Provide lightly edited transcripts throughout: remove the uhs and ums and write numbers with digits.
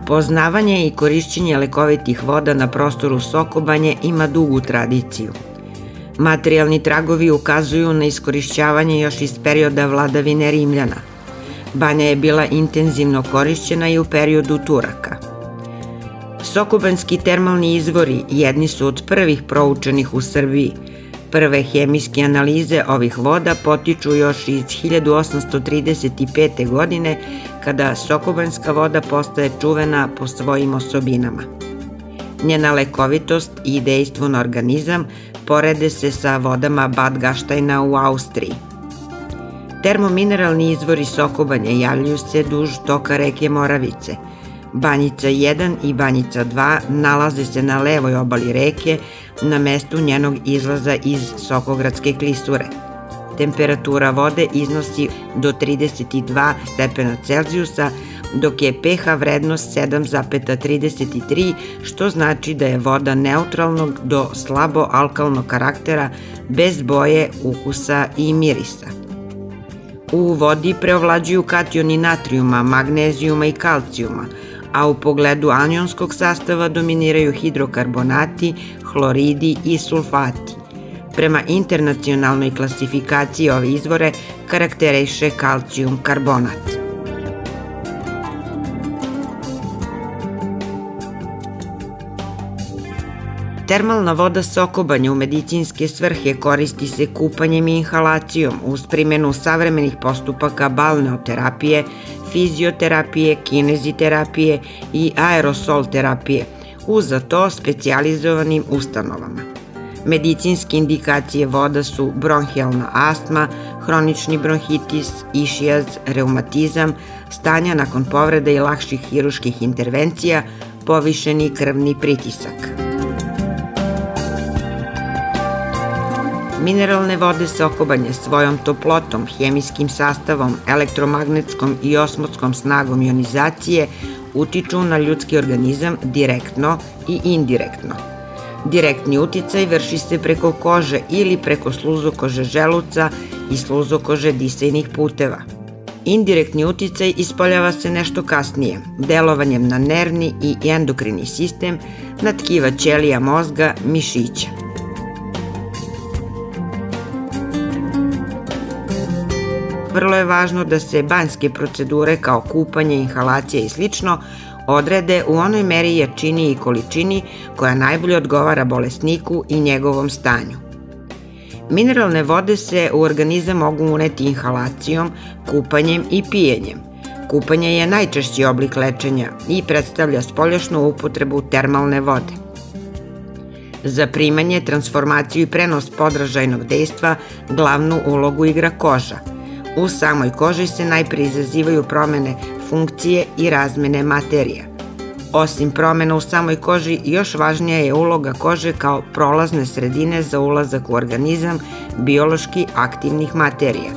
Poznavanje i korišćenje lekovitih voda na prostoru Sokobanje ima dugu tradiciju. Materijalni tragovi ukazuju na iskorišćavanje još iz perioda vladavine Rimljana. Banja je bila intenzivno korišćena i u periodu Turaka. Sokobanjski termalni izvori jedni su od prvih proučenih u Srbiji. Prve hemijske analize ovih voda potiču još iz 1835. godine, kada sokobanjska voda postaje čuvena po svojim osobinama. Njena lekovitost i dejstvo na organizam porede se sa vodama Bad Gaštajna u Austriji. Termomineralni izvori Sokobanje javljaju se duž toka reke Moravice. Banjica 1 i Banjica 2 nalaze se na levoj obali reke, na mestu njenog izlaza iz Sokogradske klisure. Temperatura vode iznosi do 32 stepena Celzijusa, dok je pH vrednost 7,33, što znači da je voda neutralnog do slabo alkalnog karaktera, bez boje, ukusa i mirisa. U vodi preovlađuju kationi natrijuma, magnezijuma i kalcijuma, a u pogledu anionskog sastava dominiraju hidrokarbonati, hloridi i sulfati. Prema internacionalnoj klasifikaciji ove izvore karakteriše kalcijum karbonat. Termalna voda Sokobanje u medicinske svrhe koristi se kupanjem i inhalacijom uz primjenu savremenih postupaka balneoterapije, fizioterapije, kineziterapije i aerosol terapije u za to specijalizovanim ustanovama. Medicinske indikacije voda su bronhijalna astma, hronični bronhitis, išijaz, reumatizam, stanja nakon povreda i lakših hiruških intervencija, povišeni krvni pritisak. Mineralne vode Sokobanje svojom toplotom, hemijskim sastavom, elektromagnetskom i osmotskom snagom ionizacije utiču na ljudski organizam direktno i indirektno. Direktni uticaj vrši se preko kože ili preko sluzokože želuca i sluzokože disajnih puteva. Indirektni uticaj ispoljava se nešto kasnije, delovanjem na nervni i endokrini sistem, na tkiva ćelija mozga, mišića. Vrlo je važno da se banjske procedure kao kupanje, inhalacija i slično odrede u onoj meri, jačini i količini koja najbolje odgovara bolesniku i njegovom stanju. Mineralne vode se u organizam mogu uneti inhalacijom, kupanjem i pijenjem. Kupanje je najčešći oblik lečenja i predstavlja spoljašnu upotrebu termalne vode. Za primanje, transformaciju i prenos podražajnog dejstva glavnu ulogu igra koža. U samoj koži se najpre izazivaju promene funkcije i razmene materija. Osim promena u samoj koži, još važnija je uloga kože kao prolazne sredine za ulazak u organizam biološki aktivnih materija.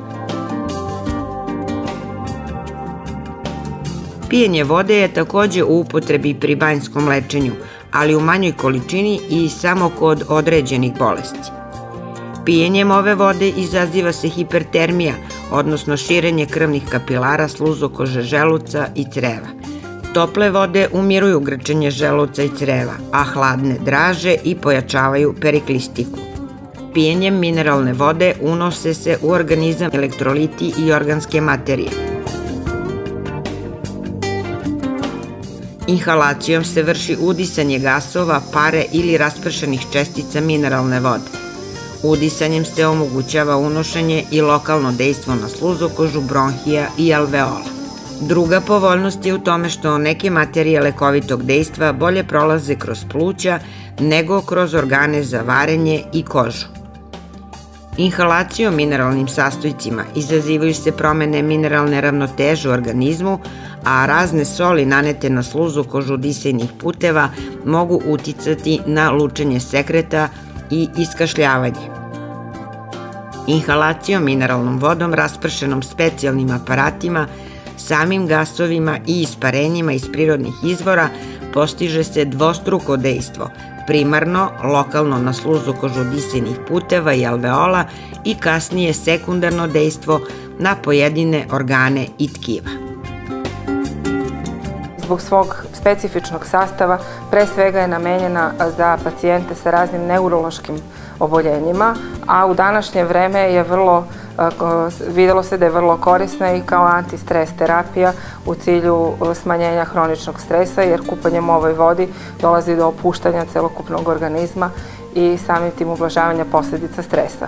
Pijenje vode je takođe u upotrebi pri banjskom lečenju, ali u manjoj količini i samo kod određenih bolesti. Pijenjem ove vode izaziva se hipertermija, odnosno širenje krvnih kapilara, sluzokože želuca i creva. Tople vode umiruju grčenje želuca i creva, a hladne draže i pojačavaju periklistiku. Pijenjem mineralne vode unose se u organizam elektroliti i organske materije. Inhalacijom se vrši udisanje gasova, pare ili raspršenih čestica mineralne vode. Udisanjem se omogućava unošenje i lokalno dejstvo na sluzokožu, bronhija i alveola. Druga povoljnost je u tome što neke materije lekovitog dejstva bolje prolaze kroz pluća nego kroz organe za varenje i kožu. Inhalacijom mineralnim sastojcima izazivaju se promene mineralne ravnoteže u organizmu, a razne soli nanete na sluzokožu disajnih puteva mogu uticati na lučenje sekreta i iskašljavanje. Inhalacijom mineralnom vodom raspršenom specijalnim aparatima, samim gasovima i isparenjima iz prirodnih izvora postiže se dvostruko dejstvo, primarno lokalno na sluzokožu disajnih puteva i alveola i kasnije sekundarno dejstvo na pojedine organe i tkiva. zbog svog specifičnog sastava pre svega je namenjena za pacijente sa raznim neurološkim oboljenjima, a u današnje vreme je videlo se da je vrlo korisna i kao antistres terapija u cilju smanjenja hroničnog stresa, jer kupanjem u ovoj vodi dolazi do opuštanja celokupnog organizma i samim tim ublažavanja posljedica stresa.